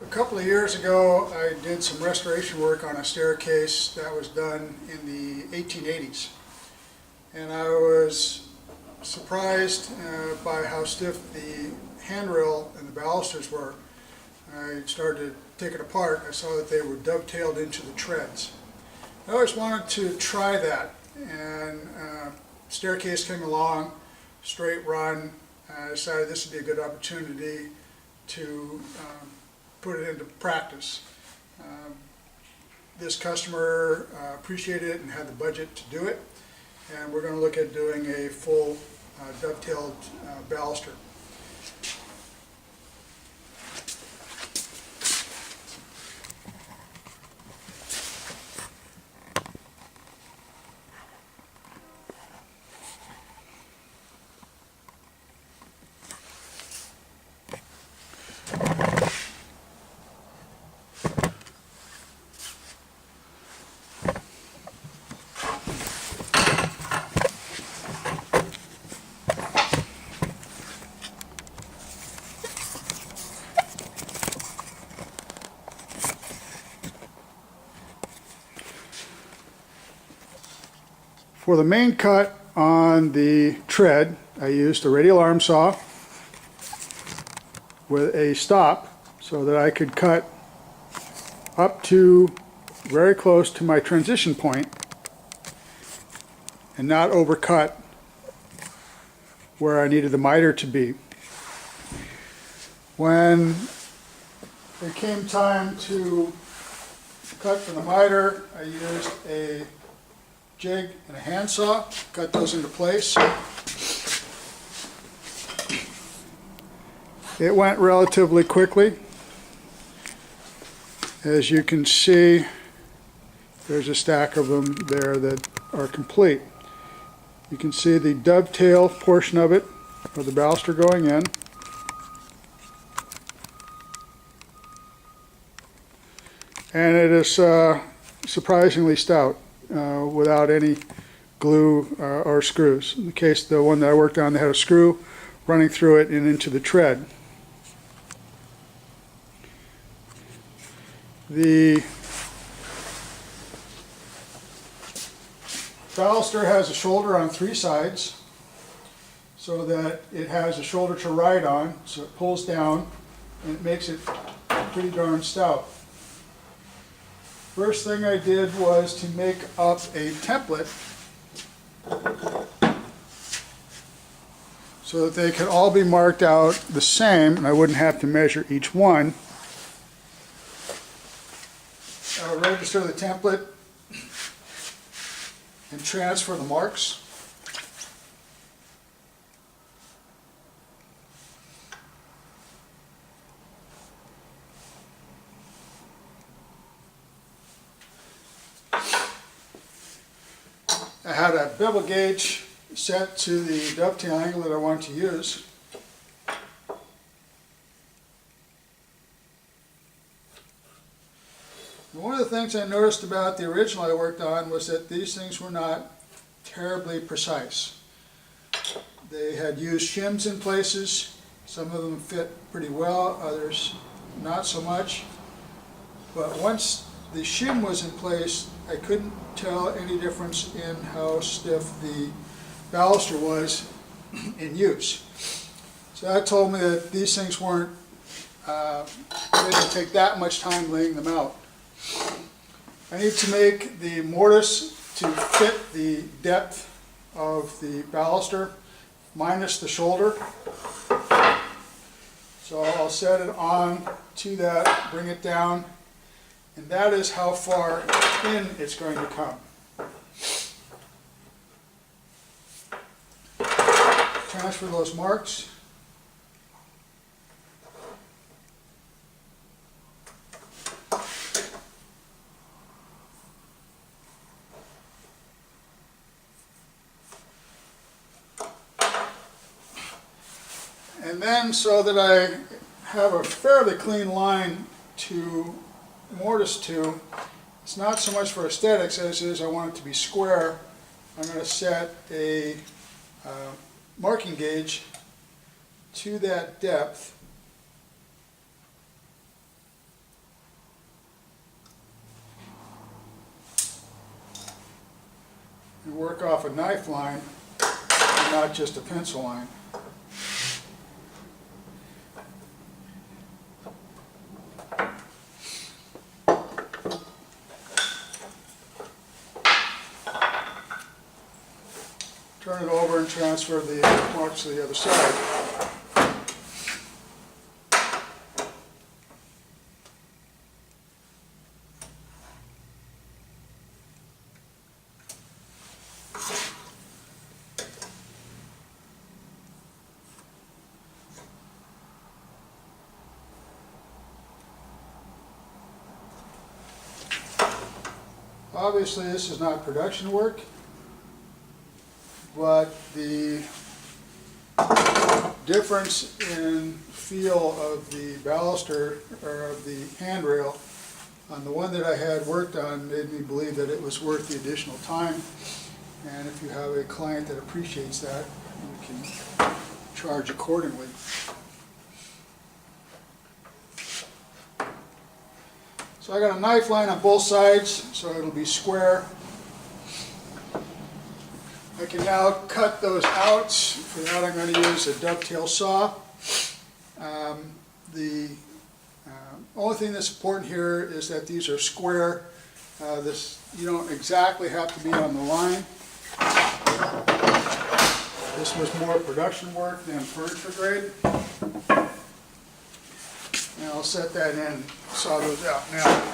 A couple of years ago, I did some restoration work on a staircase that was done in the 1880s. And I was surprised by how stiff the handrail and the balusters were. I started to take it apart. I saw that they were dovetailed into the treads. I always wanted to try that, and staircase came along, straight run. I decided this would be a good opportunity to put it into practice. This customer appreciated it and had the budget to do it, and we're going to look at doing a full dovetailed baluster. For the main cut on the tread, I used a radial arm saw with a stop so that I could cut up to very close to my transition point and not overcut where I needed the miter to be. When it came time to cut for the miter, I used a jig and a handsaw, cut those into place. It went relatively quickly. As you can see, there's a stack of them there that are complete. You can see the dovetail portion of it, or the baluster going in. And it is surprisingly stout. Without any glue or screws. In the case, the one that I worked on, they had a screw running through it and into the tread. The baluster has a shoulder on three sides so that it has a shoulder to ride on, so it pulls down and it makes it pretty darn stout. First thing I did was to make up a template so that they could all be marked out the same and I wouldn't have to measure each one. I would register the template and transfer the marks. I had a bevel gauge set to the dovetail angle that I want to use. One of the things I noticed about the original I worked on was that these things were not terribly precise. They had used shims in places. Some of them fit pretty well, others not so much. But once the shim was in place, I couldn't tell any difference in how stiff the baluster was in use. So that told me that these things weren't, they didn't take that much time laying them out. I need to make the mortise to fit the depth of the baluster minus the shoulder. So I'll set it on to that, bring it down, and that is how far in it's going to come. Transfer those marks. And then, so that I have a fairly clean line to mortise to, it's not so much for aesthetics as it is I want it to be square. I'm going to set a marking gauge to that depth you work off a knife line and not just a pencil line. Turn it over and transfer the marks to the other side. Obviously, this is not production work, but the difference in feel of the baluster, or of the handrail, on the one that I had worked on made me believe that it was worth the additional time. And if you have a client that appreciates that, you can charge accordingly. So I got a knife line on both sides, so it'll be square. I can now cut those out. For that I'm going to use a dovetail saw. The only thing that's important here is that these are square. You don't exactly have to be on the line. This was more production work than furniture grade. And I'll set that in, saw those out now.